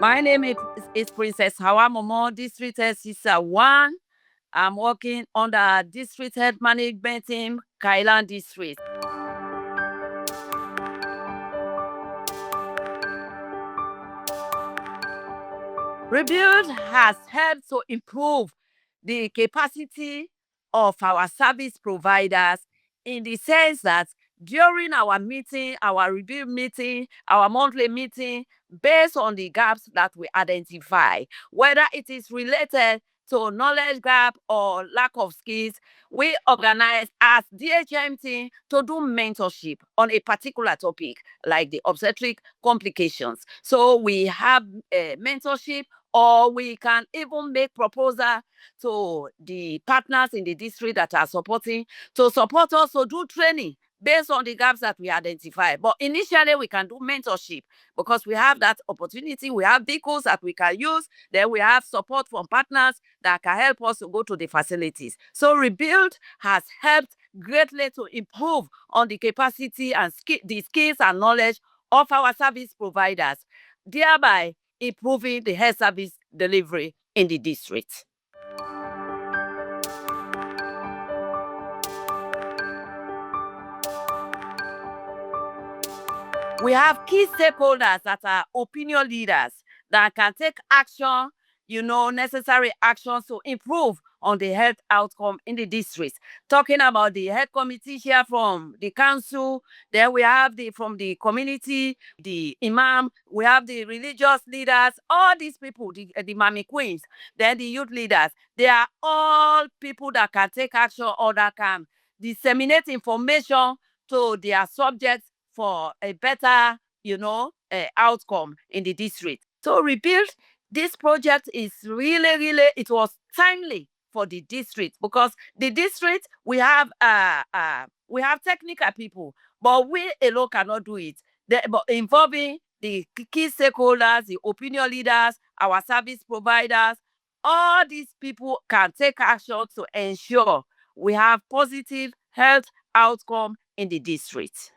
My name is Princess Hawa Momoh, District Head Sister 1. I'm working under District Head Management Team, Kailahun District. Rebuild has helped to improve the capacity of our service providers in the sense that during our meeting, our review meeting, our monthly meeting, based on the gaps that we identify, whether it is related to knowledge gap or lack of skills, we organize as DHM team to do mentorship on a particular topic like the obstetric complications. So we have a mentorship, or we can even make proposal to the partners in the district that are supporting to support us to do training based on the gaps that we identify. But initially, we can do mentorship because we have that opportunity. We have vehicles that we can use. Then we have support from partners that can help us to go to the facilities. So Rebuild has helped greatly to improve on the capacity and the skills and knowledge of our service providers, thereby improving the health service delivery in the district. We have key stakeholders that are opinion leaders that can take action, necessary actions to improve on the health outcome in the district. Talking about the health committee here from the council, then we have from the community, the imam, we have the religious leaders, all these people, the mommy queens, then the youth leaders. They are all people that can take action or that can disseminate information to their subjects for a better, outcome in the district. So Rebuild, this project is really, it was timely for the district because the district, we have technical people, but we alone cannot do it. But involving the key stakeholders, the opinion leaders, our service providers, all these people can take action to ensure we have positive health outcome in the district.